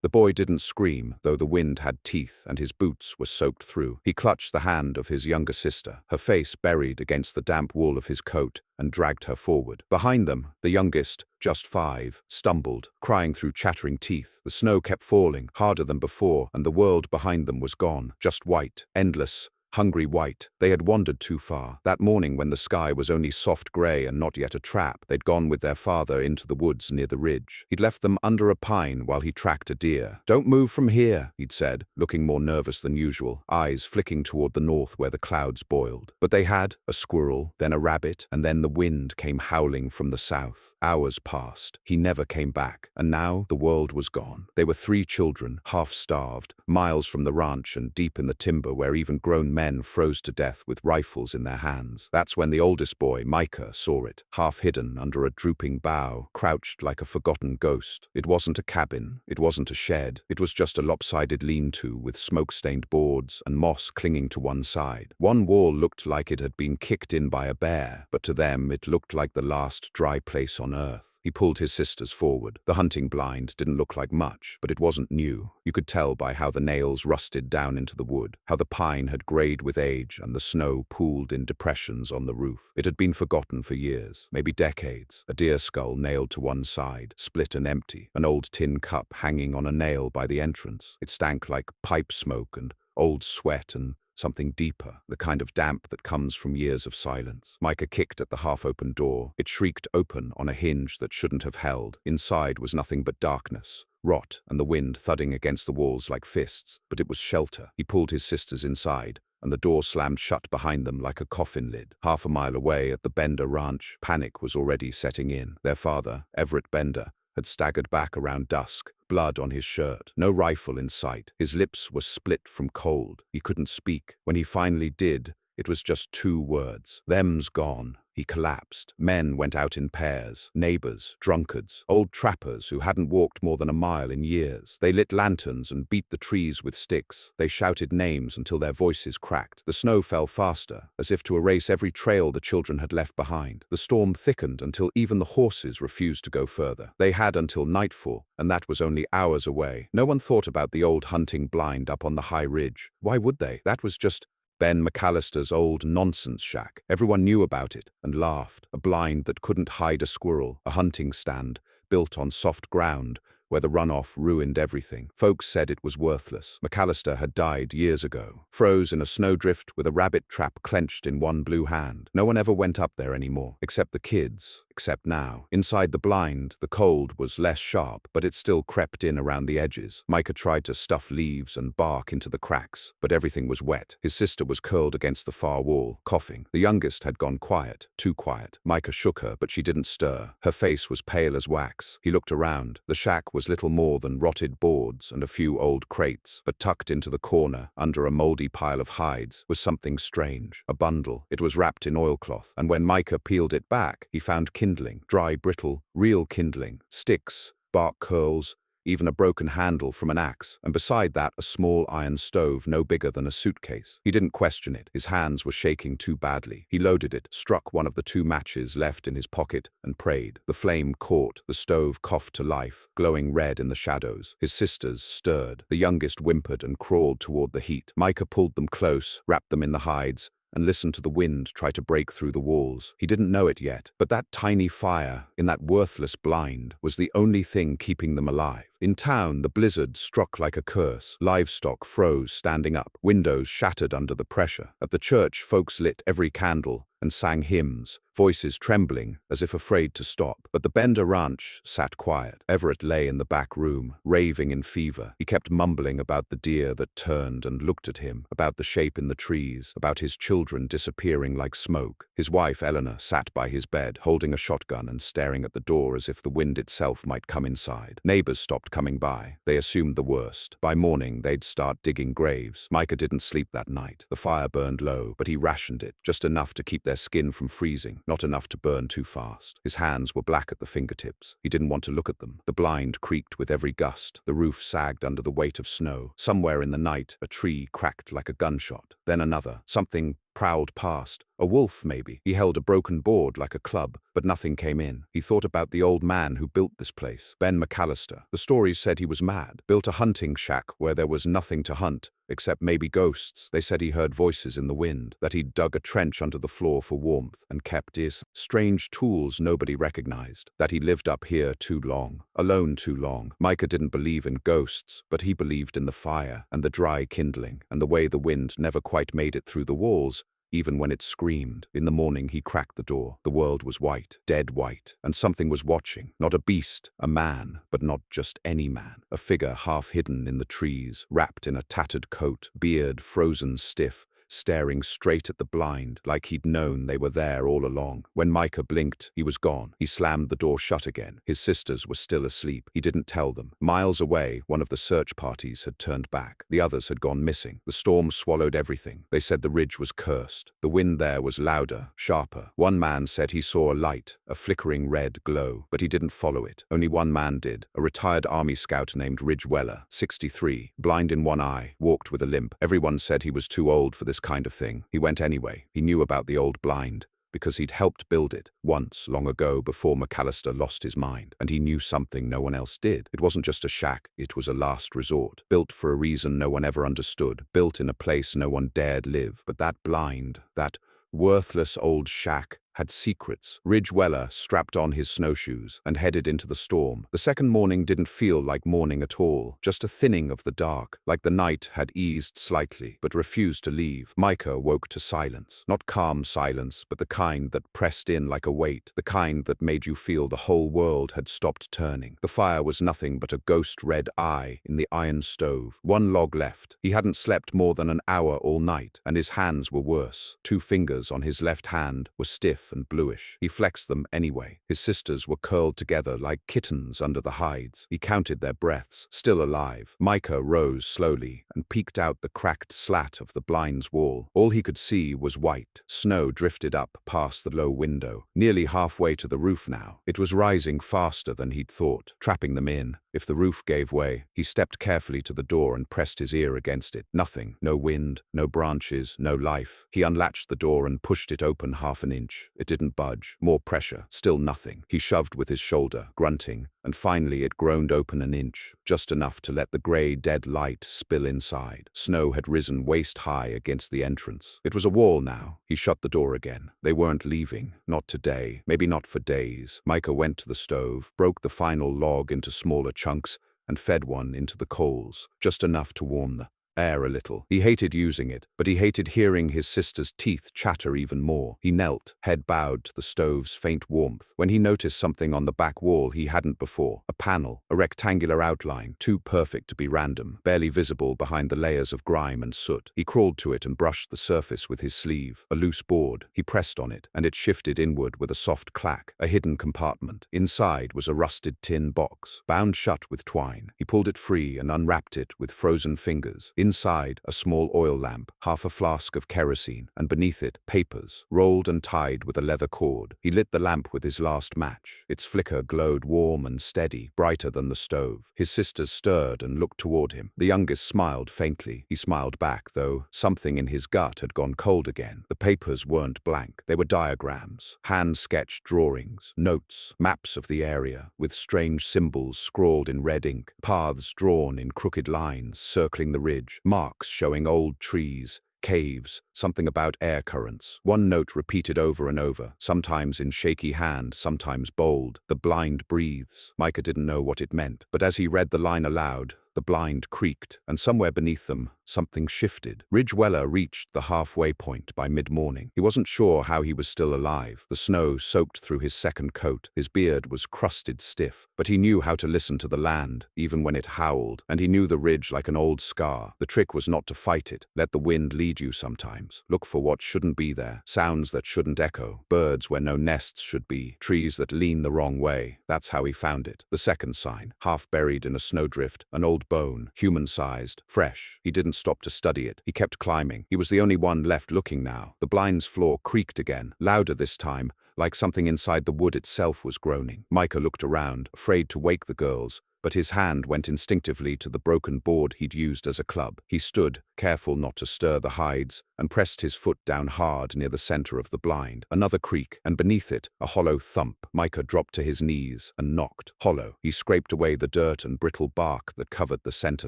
The boy didn't scream, though the wind had teeth and his boots were soaked through. He clutched the hand of his younger sister, her face buried against the damp wool of his coat, and dragged her forward. Behind them, the youngest, just 5, stumbled, crying through chattering teeth. The snow kept falling, harder than before, and the world behind them was gone, just white, endless, hungry white. They had wandered too far. That morning, when the sky was only soft grey and not yet a trap, they'd gone with their father into the woods near the ridge. He'd left them under a pine while he tracked a deer. "Don't move from here," he'd said, looking more nervous than usual, eyes flicking toward the north where the clouds boiled. But they had a squirrel, then a rabbit, and then the wind came howling from the south. Hours passed. He never came back, and now the world was gone. They were 3 children, half-starved, miles from the ranch and deep in the timber where even grown men froze to death with rifles in their hands. That's when the oldest boy, Micah, saw it, half hidden under a drooping bough, crouched like a forgotten ghost. It wasn't a cabin, it wasn't a shed, it was just a lopsided lean-to with smoke-stained boards and moss clinging to one side. One wall looked like it had been kicked in by a bear, but to them it looked like the last dry place on earth. He pulled his sisters forward. The hunting blind didn't look like much, but it wasn't new. You could tell by how the nails rusted down into the wood, how the pine had grayed with age and the snow pooled in depressions on the roof. It had been forgotten for years, maybe decades. A deer skull nailed to one side, split and empty, an old tin cup hanging on a nail by the entrance. It stank like pipe smoke and old sweat and something deeper, the kind of damp that comes from years of silence. Micah kicked at the half-open door. It shrieked open on a hinge that shouldn't have held. Inside was nothing but darkness, rot, and the wind thudding against the walls like fists, but it was shelter. He pulled his sisters inside, and the door slammed shut behind them like a coffin lid. Half a mile away at the Bender ranch, panic was already setting in. Their father, Everett Bender, had staggered back around dusk, blood on his shirt, no rifle in sight. His lips were split from cold. He couldn't speak. When he finally did, it was just 2 words. "Them's gone." He collapsed. Men went out in pairs, neighbors, drunkards, old trappers who hadn't walked more than a mile in years. They lit lanterns and beat the trees with sticks. They shouted names until their voices cracked. The snow fell faster, as if to erase every trail the children had left behind. The storm thickened until even the horses refused to go further. They had until nightfall, and that was only hours away. No one thought about the old hunting blind up on the high ridge. Why would they? That was just Ben McAllister's old nonsense shack. Everyone knew about it and laughed. A blind that couldn't hide a squirrel, a hunting stand, built on soft ground, where the runoff ruined everything. Folks said it was worthless. McAllister had died years ago, froze in a snowdrift with a rabbit trap clenched in one blue hand. No one ever went up there anymore, except the kids. Except now. Inside the blind, the cold was less sharp, but it still crept in around the edges. Micah tried to stuff leaves and bark into the cracks, but everything was wet. His sister was curled against the far wall, coughing. The youngest had gone quiet, too quiet. Micah shook her, but she didn't stir. Her face was pale as wax. He looked around. The shack was little more than rotted boards and a few old crates, but tucked into the corner, under a moldy pile of hides, was something strange. A bundle. It was wrapped in oilcloth, and when Micah peeled it back, he found kindling, dry, brittle, real kindling, sticks, bark curls, even a broken handle from an axe, and beside that a small iron stove no bigger than a suitcase. He didn't question it. His hands were shaking too badly. He loaded it, struck one of the 2 matches left in his pocket, and prayed. The flame caught. The stove coughed to life, glowing red in the shadows. His sisters stirred. The youngest whimpered and crawled toward the heat. Micah pulled them close, wrapped them in the hides, and listened to the wind try to break through the walls. He didn't know it yet, but that tiny fire, in that worthless blind, was the only thing keeping them alive. In town, the blizzard struck like a curse. Livestock froze standing up. Windows shattered under the pressure. At the church, folks lit every candle and sang hymns, voices trembling as if afraid to stop. But the Bender ranch sat quiet. Everett lay in the back room, raving in fever. He kept mumbling about the deer that turned and looked at him, about the shape in the trees, about his children disappearing like smoke. His wife, Eleanor, sat by his bed, holding a shotgun and staring at the door as if the wind itself might come inside. Neighbors stopped coming by. They assumed the worst. By morning, they'd start digging graves. Micah didn't sleep that night. The fire burned low, but he rationed it, just enough to keep their skin from freezing, not enough to burn too fast. His hands were black at the fingertips. He didn't want to look at them. The blind creaked with every gust. The roof sagged under the weight of snow. Somewhere in the night, a tree cracked like a gunshot. Then another. Something prowled past, A wolf, maybe. He held a broken board like a club, but nothing came in. He thought about the old man who built this place, Ben McAllister. The stories said he was mad, built a hunting shack where there was nothing to hunt, except maybe ghosts. They said he heard voices in the wind, that he'd dug a trench under the floor for warmth and kept his strange tools nobody recognized, that he lived up here too long, alone too long. Micah didn't believe in ghosts, but he believed in the fire and the dry kindling and the way the wind never quite made it through the walls, even when it screamed. In the morning he cracked the door. The world was white, dead white, and something was watching. Not a beast, a man, but not just any man. A figure half hidden in the trees, wrapped in a tattered coat, beard frozen stiff, staring straight at the blind, like he'd known they were there all along. When Micah blinked, he was gone. He slammed the door shut again. His sisters were still asleep. He didn't tell them. Miles away, one of the search parties had turned back. The others had gone missing. The storm swallowed everything. They said the ridge was cursed. The wind there was louder, sharper. One man said he saw a light, a flickering red glow, but he didn't follow it. Only one man did, a retired army scout named Ridge Weller, 63, blind in one eye, walked with a limp. Everyone said he was too old for this kind of thing. He went anyway. He knew about the old blind, because he'd helped build it once, long ago, before McAllister lost his mind. And he knew something no one else did. It wasn't just a shack, it was a last resort. Built for a reason no one ever understood. Built in a place no one dared live. But that blind, that worthless old shack, had secrets. Ridge Weller strapped on his snowshoes and headed into the storm. The second morning didn't feel like morning at all, just a thinning of the dark, like the night had eased slightly, but refused to leave. Micah woke to silence. Not calm silence, but the kind that pressed in like a weight, the kind that made you feel the whole world had stopped turning. The fire was nothing but a ghost red eye in the iron stove. One log left. He hadn't slept more than an hour all night, and his hands were worse. 2 fingers on his left hand were stiff and bluish. He flexed them anyway. His sisters were curled together like kittens under the hides. He counted their breaths, still alive. Micah rose slowly and peeked out the cracked slat of the blind's wall. All he could see was white. Snow drifted up past the low window, nearly halfway to the roof now. It was rising faster than he'd thought, trapping them in. If the roof gave way, he stepped carefully to the door and pressed his ear against it. Nothing. No wind, no branches, no life. He unlatched the door and pushed it open half an inch. It didn't budge. More pressure. Still nothing. He shoved with his shoulder, grunting, and finally it groaned open an inch, just enough to let the grey, dead light spill inside. Snow had risen waist-high against the entrance. It was a wall now. He shut the door again. They weren't leaving. Not today. Maybe not for days. Micah went to the stove, broke the final log into smaller chunks, and fed one into the coals, just enough to warm the air a little. He hated using it, but he hated hearing his sister's teeth chatter even more. He knelt, head bowed to the stove's faint warmth, when he noticed something on the back wall he hadn't before. A panel, a rectangular outline, too perfect to be random, barely visible behind the layers of grime and soot. He crawled to it and brushed the surface with his sleeve. A loose board. He pressed on it, and it shifted inward with a soft clack. A hidden compartment. Inside was a rusted tin box, bound shut with twine. He pulled it free and unwrapped it with frozen fingers. Inside, a small oil lamp, half a flask of kerosene, and beneath it, papers, rolled and tied with a leather cord. He lit the lamp with his last match. Its flicker glowed warm and steady, brighter than the stove. His sisters stirred and looked toward him. The youngest smiled faintly. He smiled back, though something in his gut had gone cold again. The papers weren't blank. They were diagrams, hand-sketched drawings, notes, maps of the area, with strange symbols scrawled in red ink, paths drawn in crooked lines circling the ridge, marks showing old trees, caves, something about air currents. One note repeated over and over, sometimes in shaky hand, sometimes bold. The blind breathes. Micah didn't know what it meant, but as he read the line aloud, the blind creaked, and somewhere beneath them, something shifted. Ridge Weller reached the halfway point by mid-morning. He wasn't sure how he was still alive. The snow soaked through his second coat. His beard was crusted stiff, but he knew how to listen to the land, even when it howled, and he knew the ridge like an old scar. The trick was not to fight it. Let the wind lead you sometimes. Look for what shouldn't be there. Sounds that shouldn't echo. Birds where no nests should be. Trees that lean the wrong way. That's how he found it. The second sign, half buried in a snowdrift, an old bone, human-sized, fresh. He didn't stop to study it. He kept climbing. He was the only one left looking now. The blind's floor creaked again, louder this time, like something inside the wood itself was groaning. Micah looked around, afraid to wake the girls, but his hand went instinctively to the broken board he'd used as a club. He stood, careful not to stir the hides, and pressed his foot down hard near the center of the blind. Another creak, and beneath it, a hollow thump. Micah dropped to his knees and knocked. Hollow. He scraped away the dirt and brittle bark that covered the center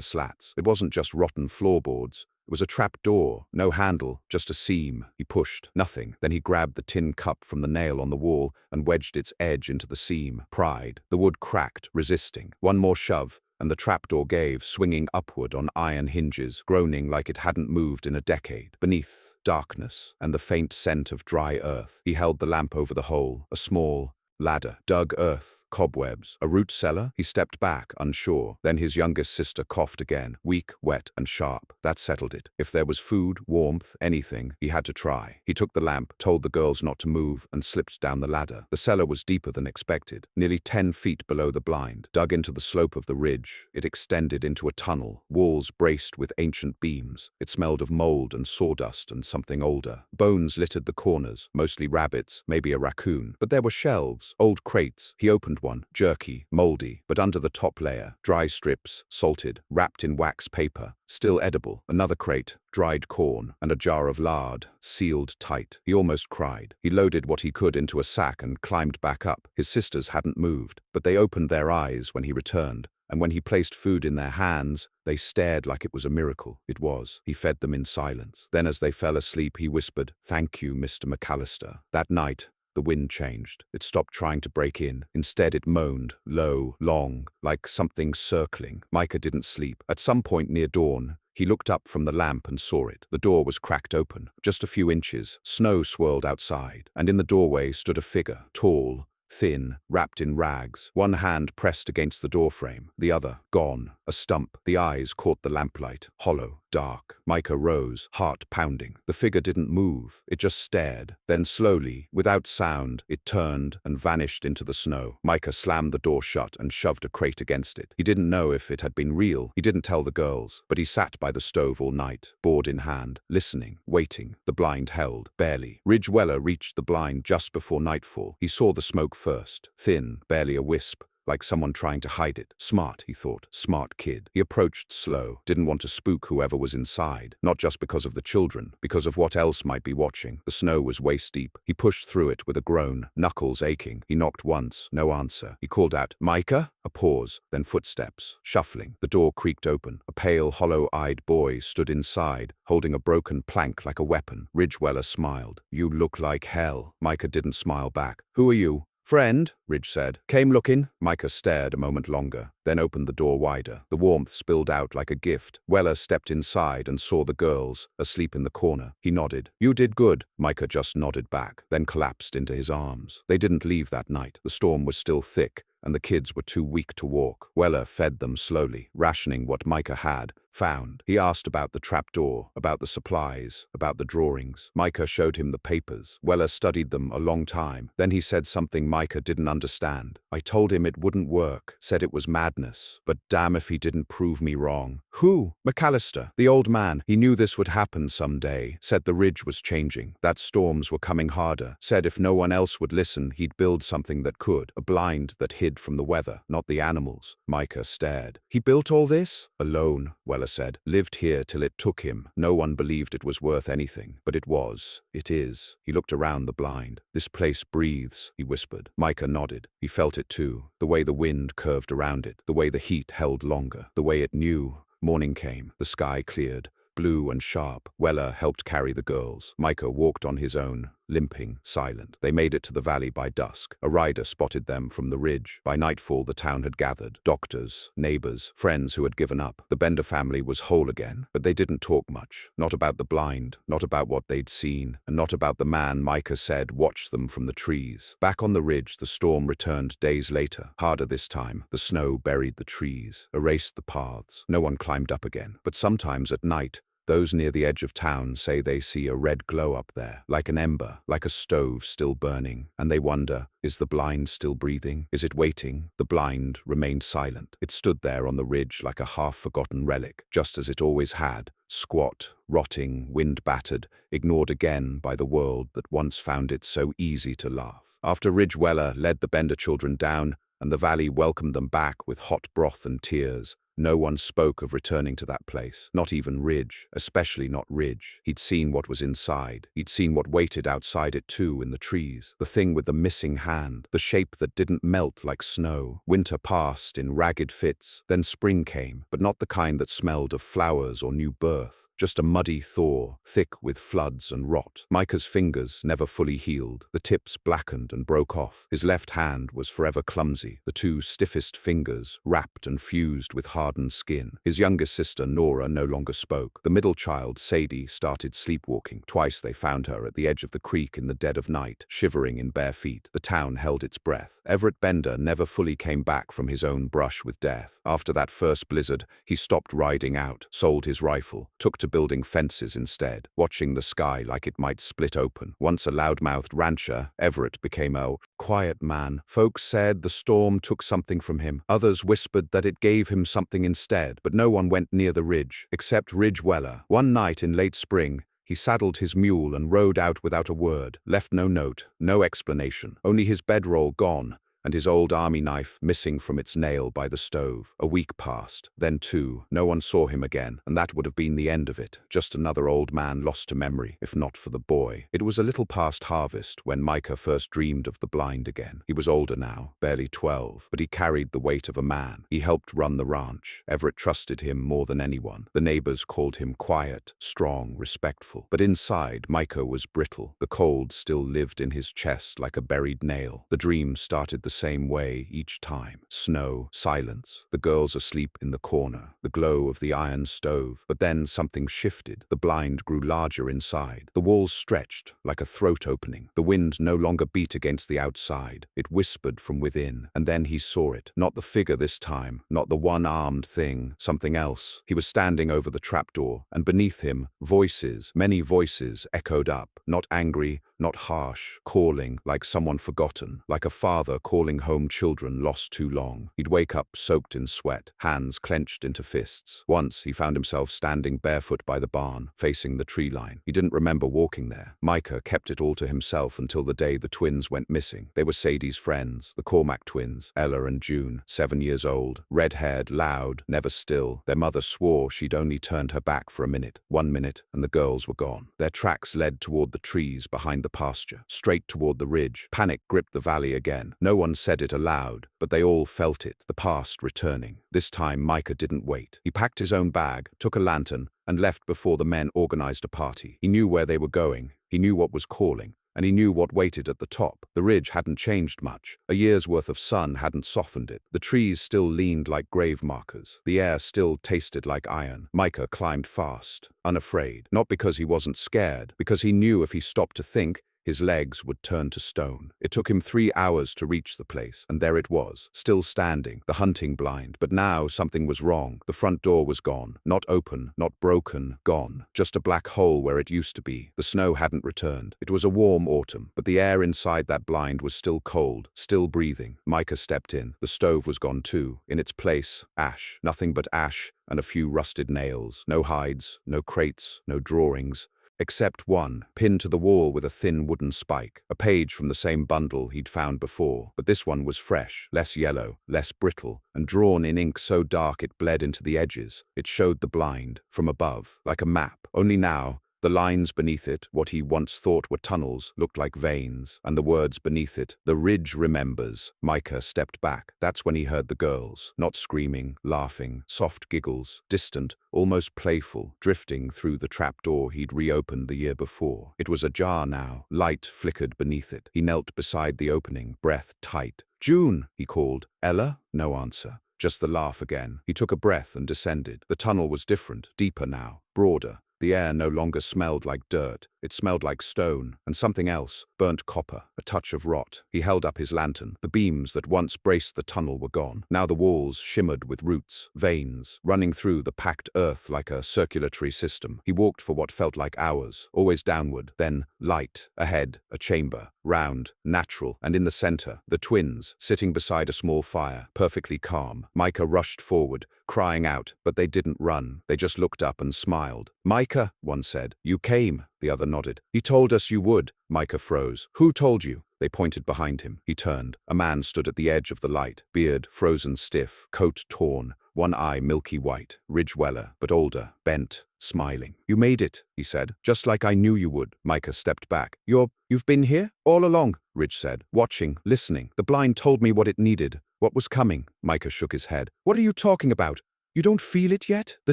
slats. It wasn't just rotten floorboards. It was a trap door, no handle, just a seam. He pushed. Nothing. Then he grabbed the tin cup from the nail on the wall and wedged its edge into the seam. Pried. The wood cracked, resisting. One more shove, and the trapdoor gave, swinging upward on iron hinges, groaning like it hadn't moved in a decade. Beneath, darkness, and the faint scent of dry earth. He held the lamp over the hole, a small ladder, dug earth, cobwebs, a root cellar. He stepped back, unsure. Then his youngest sister coughed again, weak, wet, and sharp. That settled it. If there was food, warmth, anything, he had to try. He took the lamp, told the girls not to move, and slipped down the ladder. The cellar was deeper than expected, nearly 10 feet below the blind. Dug into the slope of the ridge, it extended into a tunnel, walls braced with ancient beams. It smelled of mold and sawdust and something older. Bones littered the corners, mostly rabbits, maybe a raccoon. But there were shelves, old crates. He opened one, jerky, moldy, but under the top layer, dry strips, salted, wrapped in wax paper, still edible. Another crate, dried corn, and a jar of lard, sealed tight. He almost cried. He loaded what he could into a sack and climbed back up. His sisters hadn't moved, but they opened their eyes when he returned, and when he placed food in their hands, they stared like it was a miracle. It was. He fed them in silence. Then as they fell asleep, he whispered, "Thank you, Mr. McAllister." That night, the wind changed. It stopped trying to break in. Instead, it moaned, low, long, like something circling. Micah didn't sleep. At some point near dawn, he looked up from the lamp and saw it. The door was cracked open, just a few inches. Snow swirled outside, and in the doorway stood a figure, tall, thin, wrapped in rags, one hand pressed against the doorframe, the other gone, a stump. The eyes caught the lamplight, hollow, dark. Micah rose, heart pounding. The figure didn't move, it just stared. Then slowly, without sound, it turned and vanished into the snow. Micah slammed the door shut and shoved a crate against it. He didn't know if it had been real. He didn't tell the girls, but he sat by the stove all night, board in hand, listening, waiting. The blind held, barely. Ridge Weller reached the blind just before nightfall. He saw the smoke first, thin, barely a wisp, like someone trying to hide it. Smart, he thought. Smart kid. He approached slow, didn't want to spook whoever was inside, not just because of the children, because of what else might be watching. The snow was waist deep. He pushed through it with a groan, knuckles aching. He knocked once, no answer. He called out, "Micah?" A pause, then footsteps, shuffling. The door creaked open. A pale, hollow-eyed boy stood inside, holding a broken plank like a weapon. Ridgeweller smiled. "You look like hell." Micah didn't smile back. "Who are you?" "Friend," Ridge said. "Came looking?" Micah stared a moment longer, then opened the door wider. The warmth spilled out like a gift. Weller stepped inside and saw the girls, asleep in the corner. He nodded. "You did good." Micah just nodded back, then collapsed into his arms. They didn't leave that night. The storm was still thick, and the kids were too weak to walk. Weller fed them slowly, rationing what Micah had found. He asked about the trapdoor, about the supplies, about the drawings. Micah showed him the papers. Weller studied them a long time. Then he said something Micah didn't understand. "I told him it wouldn't work, said it was madness, but damn if he didn't prove me wrong." "Who?" "McAllister, the old man. He knew this would happen someday, said the ridge was changing, that storms were coming harder, said if no one else would listen, he'd build something that could, a blind that hid from the weather, not the animals." Micah stared. "He built all this?" "Alone," Weller said. "Lived here till it took him. No one believed it was worth anything, but it was. It is." He looked around the blind. "This place breathes," he whispered. Micah nodded. He felt it too, the way the wind curved around it, the way the heat held longer, the way it knew. Morning came. The sky cleared, blue and sharp. Weller helped carry the girls. Micah walked on his own, limping, silent. They made it to the valley by dusk. A rider spotted them from the ridge. By nightfall, the town had gathered. Doctors, neighbors, friends who had given up. The Bender family was whole again, but they didn't talk much. Not about the blind, not about what they'd seen, and not about the man Micah said watched them from the trees. Back on the ridge, the storm returned days later. Harder this time. The snow buried the trees, erased the paths. No one climbed up again. But sometimes at night, those near the edge of town say they see a red glow up there, like an ember, like a stove still burning, and they wonder, is the blind still breathing? Is it waiting? The blind remained silent. It stood there on the ridge like a half-forgotten relic, just as it always had, squat, rotting, wind-battered, ignored again by the world that once found it so easy to laugh. After Ridge Weller led the Bender children down, and the valley welcomed them back with hot broth and tears. No one spoke of returning to that place, not even Ridge, especially not Ridge. He'd seen what was inside. He'd seen what waited outside it too, in the trees. The thing with the missing hand, the shape that didn't melt like snow. Winter passed in ragged fits, then spring came, but not the kind that smelled of flowers or new birth. Just a muddy thaw, thick with floods and rot. Micah's fingers never fully healed. The tips blackened and broke off. His left hand was forever clumsy, the two stiffest fingers wrapped and fused with hardened skin. His youngest sister, Nora, no longer spoke. The middle child, Sadie, started sleepwalking. Twice they found her at the edge of the creek in the dead of night, shivering in bare feet. The town held its breath. Everett Bender never fully came back from his own brush with death. After that first blizzard, he stopped riding out, sold his rifle, took to building fences instead, watching the sky like it might split open. Once a loudmouthed rancher, Everett became a quiet man. Folks said the storm took something from him. Others whispered that it gave him something instead, but no one went near the ridge, except Ridge Weller. One night in late spring, he saddled his mule and rode out without a word, left no note, no explanation, only his bedroll gone, and his old army knife missing from its nail by the stove. A week passed. Then, too, no one saw him again, and that would have been the end of it. Just another old man lost to memory, if not for the boy. It was a little past harvest when Micah first dreamed of the blind again. He was older now, barely 12, but he carried the weight of a man. He helped run the ranch. Everett trusted him more than anyone. The neighbors called him quiet, strong, respectful. But inside, Micah was brittle. The cold still lived in his chest like a buried nail. The dream started the same way each time. Snow, silence, the girls asleep in the corner, the glow of the iron stove. But then something shifted. The blind grew larger inside. The walls stretched like a throat opening. The wind no longer beat against the outside. It whispered from within. And then he saw it. Not the figure this time, not the one-armed thing, something else. He was standing over the trapdoor, and beneath him, voices, many voices, echoed up. Not angry, not harsh, calling like someone forgotten, like a father calling home children lost too long. He'd wake up soaked in sweat, hands clenched into fists. Once he found himself standing barefoot by the barn, facing the tree line. He didn't remember walking there. Micah kept it all to himself until the day the twins went missing. They were Sadie's friends, the Cormack twins, Ella and June, 7 years old, red-haired, loud, never still. Their mother swore she'd only turned her back for a minute, 1 minute, and the girls were gone. Their tracks led toward the trees behind the pasture, straight toward the ridge. Panic gripped the valley again. No one said it aloud, but they all felt it, the past returning. This time Micah didn't wait. He packed his own bag, took a lantern, and left before the men organized a party. He knew where they were going. He knew what was calling. And he knew what waited at the top. The ridge hadn't changed much. A year's worth of sun hadn't softened it. The trees still leaned like grave markers. The air still tasted like iron. Micah climbed fast, unafraid. Not because he wasn't scared, because he knew if he stopped to think, his legs would turn to stone. It took him 3 hours to reach the place, and there it was, still standing, the hunting blind. But now something was wrong. The front door was gone. Not open, not broken, gone. Just a black hole where it used to be. The snow hadn't returned. It was a warm autumn, but the air inside that blind was still cold, still breathing. Micah stepped in. The stove was gone too. In its place, ash. Nothing but ash and a few rusted nails. No hides, no crates, no drawings. Except one, pinned to the wall with a thin wooden spike, a page from the same bundle he'd found before. But this one was fresh, less yellow, less brittle, and drawn in ink so dark it bled into the edges. It showed the blind, from above, like a map. Only now, the lines beneath it, what he once thought were tunnels, looked like veins, and the words beneath it, "The ridge remembers." Micah stepped back. That's when he heard the girls, not screaming, laughing, soft giggles, distant, almost playful, drifting through the trapdoor he'd reopened the year before. It was ajar now. Light flickered beneath it. He knelt beside the opening, breath tight. "June," he called. "Ella?" No answer. Just the laugh again. He took a breath and descended. The tunnel was different, deeper now, broader. The air no longer smelled like dirt. It smelled like stone, and something else, burnt copper, a touch of rot. He held up his lantern. The beams that once braced the tunnel were gone. Now the walls shimmered with roots, veins, running through the packed earth like a circulatory system. He walked for what felt like hours, always downward, then light, ahead, a chamber, round, natural, and in the center, the twins, sitting beside a small fire, perfectly calm. Micah rushed forward, crying out, but they didn't run. They just looked up and smiled. "Micah," one said, "you came." The other nodded. He told us you would. Micah froze. Who told you? They pointed behind him. He turned. A man stood at the edge of the light, beard frozen stiff, coat torn, one eye milky white, Ridge Weller, but older, bent, smiling. You made it, he said, just like I knew you would. Micah stepped back. You've been here? All along, Ridge said, watching, listening. The blind told me what it needed, what was coming. Micah shook his head. What are you talking about? You don't feel it yet? The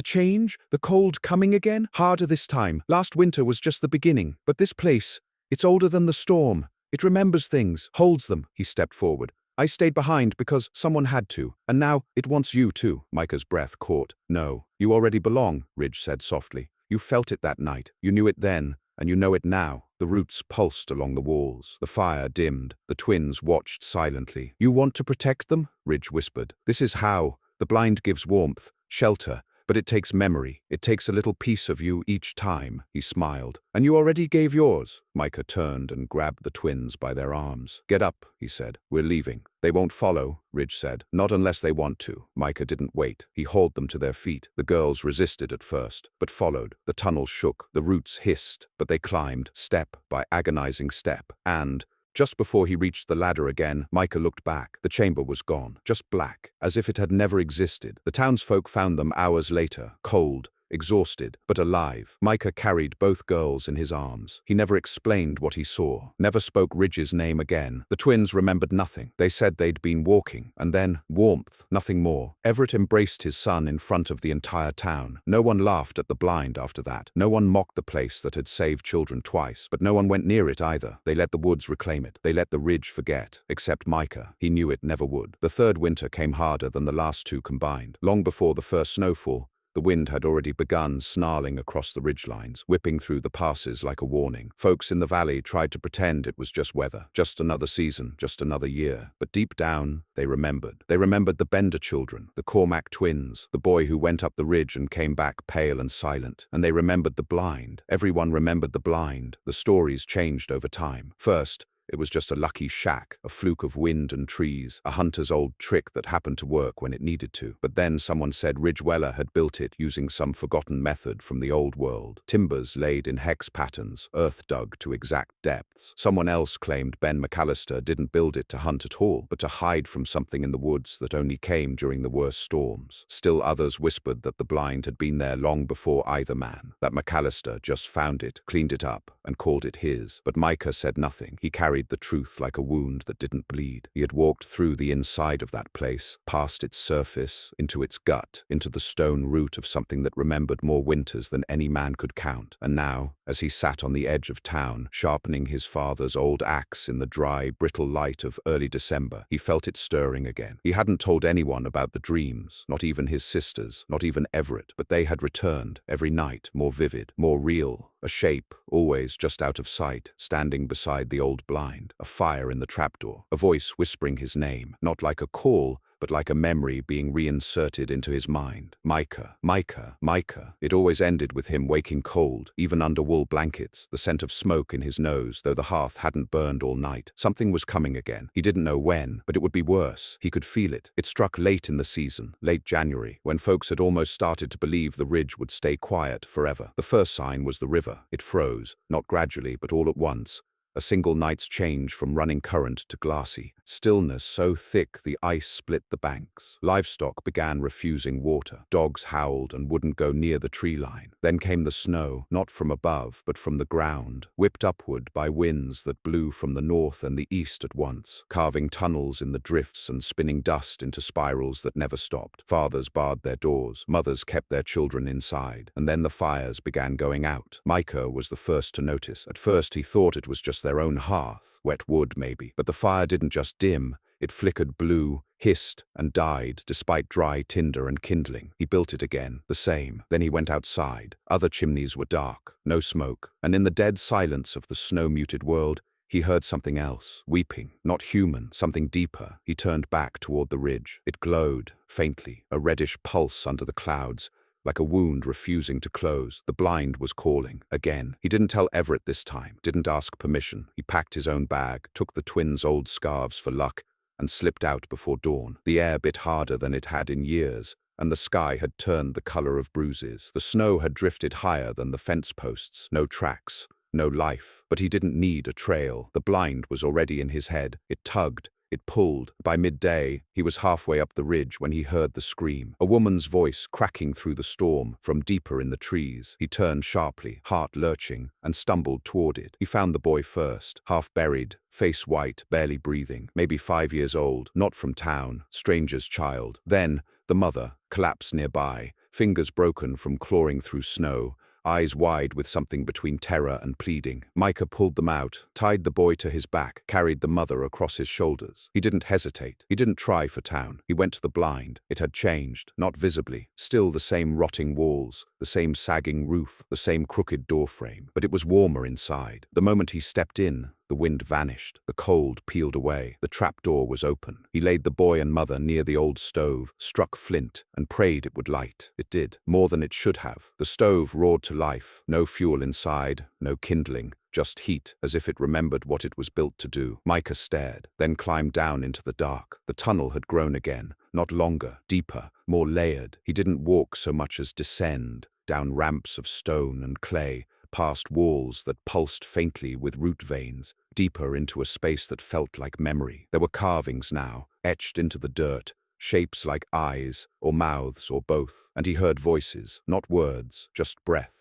change? The cold coming again? Harder this time. Last winter was just the beginning. But this place, it's older than the storm. It remembers things, holds them. He stepped forward. I stayed behind because someone had to, and now it wants you too. Micah's breath caught. No, you already belong, Ridge said softly. You felt it that night. You knew it then, and you know it now. The roots pulsed along the walls. The fire dimmed. The twins watched silently. You want to protect them? Ridge whispered. This is how. The blind gives warmth, shelter, but it takes memory. It takes a little piece of you each time. He smiled. And you already gave yours. Micah turned and grabbed the twins by their arms. Get up, he said. We're leaving. They won't follow, Ridge said. Not unless they want to. Micah didn't wait. He hauled them to their feet. The girls resisted at first, but followed. The tunnel shook. The roots hissed, but they climbed, step by agonizing step. And just before he reached the ladder again, Micah looked back. The chamber was gone, just black, as if it had never existed. The townsfolk found them hours later, cold, exhausted, but alive. Micah carried both girls in his arms. He never explained what he saw, never spoke Ridge's name again. The twins remembered nothing. They said they'd been walking, and then warmth, nothing more. Everett embraced his son in front of the entire town. No one laughed at the blind after that. No one mocked the place that had saved children twice, but no one went near it either. They let the woods reclaim it. They let the ridge forget, except Micah. He knew it never would. The third winter came harder than the last two combined. Long before the first snowfall, the wind had already begun snarling across the ridgelines, whipping through the passes like a warning. Folks in the valley tried to pretend it was just weather, just another season, just another year. But deep down, they remembered. They remembered the Bender children, the Cormac twins, the boy who went up the ridge and came back pale and silent. And they remembered the blind. Everyone remembered the blind. The stories changed over time. First, it was just a lucky shack, a fluke of wind and trees, a hunter's old trick that happened to work when it needed to. But then someone said Ridge Weller had built it using some forgotten method from the old world. Timbers laid in hex patterns, earth dug to exact depths. Someone else claimed Ben McAllister didn't build it to hunt at all, but to hide from something in the woods that only came during the worst storms. Still others whispered that the blind had been there long before either man, that McAllister just found it, cleaned it up, and called it his. But Micah said nothing. He carried the truth like a wound that didn't bleed. He had walked through the inside of that place, past its surface, into its gut, into the stone root of something that remembered more winters than any man could count. And now, as he sat on the edge of town, sharpening his father's old axe in the dry, brittle light of early December, he felt it stirring again. He hadn't told anyone about the dreams, not even his sisters, not even Everett, but they had returned, every night, more vivid, more real. A shape, always just out of sight, standing beside the old blind, a fire in the trapdoor, a voice whispering his name, not like a call, but like a memory being reinserted into his mind. Micah, Micah, Micah. It always ended with him waking cold, even under wool blankets, the scent of smoke in his nose, though the hearth hadn't burned all night. Something was coming again. He didn't know when, but it would be worse. He could feel it. It struck late in the season, late January, when folks had almost started to believe the ridge would stay quiet forever. The first sign was the river. It froze, not gradually, but all at once. A single night's change from running current to glassy. Stillness so thick the ice split the banks. Livestock began refusing water. Dogs howled and wouldn't go near the tree line. Then came the snow, not from above, but from the ground, whipped upward by winds that blew from the north and the east at once, carving tunnels in the drifts and spinning dust into spirals that never stopped. Fathers barred their doors. Mothers kept their children inside. And then the fires began going out. Micah was the first to notice. At first he thought it was just their own hearth, wet wood maybe. But the fire didn't just dim, it flickered blue, hissed, and died despite dry tinder and kindling. He built it again, the same. Then he went outside. Other chimneys were dark, no smoke, and in the dead silence of the snow-muted world, he heard something else, weeping, not human, something deeper. He turned back toward the ridge. It glowed, faintly, a reddish pulse under the clouds, like a wound refusing to close. The blind was calling, again. He didn't tell Everett this time, didn't ask permission. He packed his own bag, took the twins' old scarves for luck, and slipped out before dawn. The air bit harder than it had in years, and the sky had turned the color of bruises. The snow had drifted higher than the fence posts. No tracks, no life. But he didn't need a trail. The blind was already in his head. It tugged. It pulled. By midday, he was halfway up the ridge when he heard the scream. A woman's voice cracking through the storm from deeper in the trees. He turned sharply, heart lurching, and stumbled toward it. He found the boy first, half buried, face white, barely breathing, maybe 5 years old, not from town, stranger's child. Then, the mother, collapsed nearby, fingers broken from clawing through snow, eyes wide with something between terror and pleading. Micah pulled them out, tied the boy to his back, carried the mother across his shoulders. He didn't hesitate. He didn't try for town. He went to the blind. It had changed, not visibly. Still the same rotting walls, the same sagging roof, the same crooked doorframe. But it was warmer inside. The moment he stepped in, the wind vanished. The cold peeled away. The trapdoor was open. He laid the boy and mother near the old stove, struck flint, and prayed it would light. It did, more than it should have. The stove roared to life. No fuel inside, no kindling. Just heat, as if it remembered what it was built to do. Micah stared, then climbed down into the dark. The tunnel had grown again, not longer, deeper, more layered. He didn't walk so much as descend, down ramps of stone and clay, past walls that pulsed faintly with root veins, deeper into a space that felt like memory. There were carvings now, etched into the dirt, shapes like eyes, or mouths, or both. And he heard voices, not words, just breath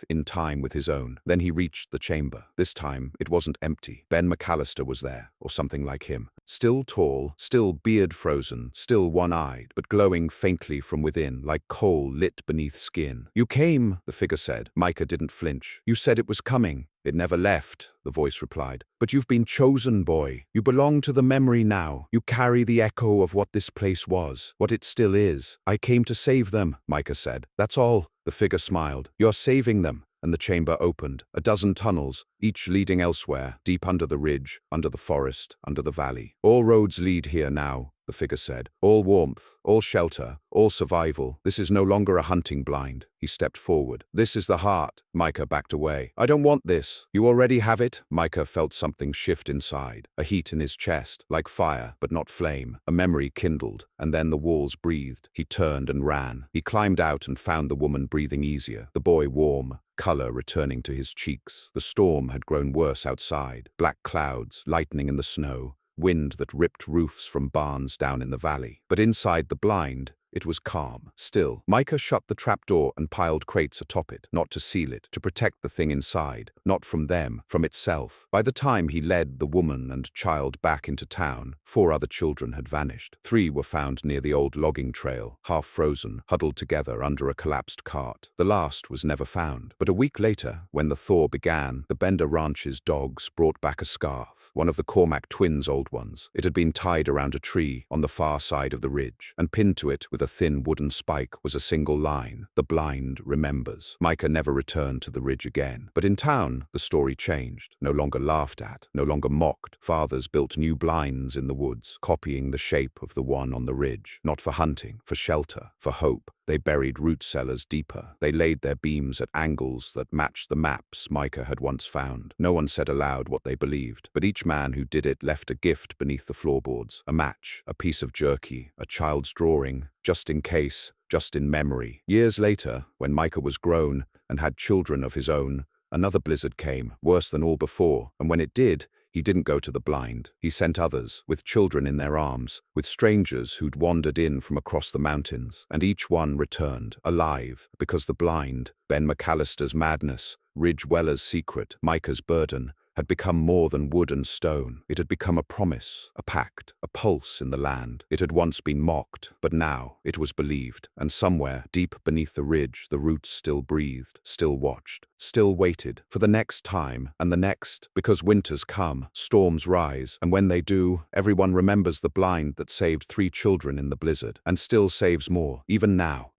in time with his own. Then he reached the chamber. This time, it wasn't empty. Ben McAllister was there, or something like him. Still tall, still beard frozen, still one-eyed, but glowing faintly from within, like coal lit beneath skin. "You came," the figure said. Micah didn't flinch. "You said it was coming." "It never left," the voice replied. "But you've been chosen, boy. You belong to the memory now. You carry the echo of what this place was, what it still is. I came to save them," Micah said. "That's all." The figure smiled. "You're saving them." And the chamber opened. A dozen tunnels, each leading elsewhere, deep under the ridge, under the forest, under the valley. "All roads lead here now," the figure said. "All warmth, all shelter, all survival. This is no longer a hunting blind." He stepped forward. "This is the heart." Micah backed away. "I don't want this." "You already have it." Micah felt something shift inside, a heat in his chest, like fire, but not flame. A memory kindled, and then the walls breathed. He turned and ran. He climbed out and found the woman breathing easier, the boy warm, color returning to his cheeks. The storm had grown worse outside. Black clouds, lightning in the snow, wind that ripped roofs from barns down in the valley. But inside the blind, it was calm, still. Micah shut the trapdoor and piled crates atop it, not to seal it, to protect the thing inside, not from them, from itself. By the time he led the woman and child back into town, 4 other children had vanished. 3 were found near the old logging trail, half frozen, huddled together under a collapsed cart. The last was never found. But a week later, when the thaw began, the Bender Ranch's dogs brought back a scarf, one of the Cormack twins' old ones. It had been tied around a tree on the far side of the ridge, and pinned to it with a thin wooden spike was a single line: "The blind remembers." Micah never returned to the ridge again. But in town, the story changed. No longer laughed at, no longer mocked. Fathers built new blinds in the woods, copying the shape of the one on the ridge. Not for hunting, for shelter, for hope. They buried root cellars deeper. They laid their beams at angles that matched the maps Micah had once found. No one said aloud what they believed, but each man who did it left a gift beneath the floorboards. A match, a piece of jerky, a child's drawing, just in case, just in memory. Years later, when Micah was grown and had children of his own, another blizzard came, worse than all before, and when it did, he didn't go to the blind. He sent others, with children in their arms, with strangers who'd wandered in from across the mountains, and each one returned, alive, because the blind, Ben McAllister's madness, Ridge Weller's secret, Micah's burden, had become more than wood and stone. It had become a promise, a pact, a pulse in the land. It had once been mocked, but now it was believed, and somewhere, deep beneath the ridge, the roots still breathed, still watched, still waited, for the next time, and the next, because winters come, storms rise, and when they do, everyone remembers the blind that saved 3 children in the blizzard, and still saves more, even now.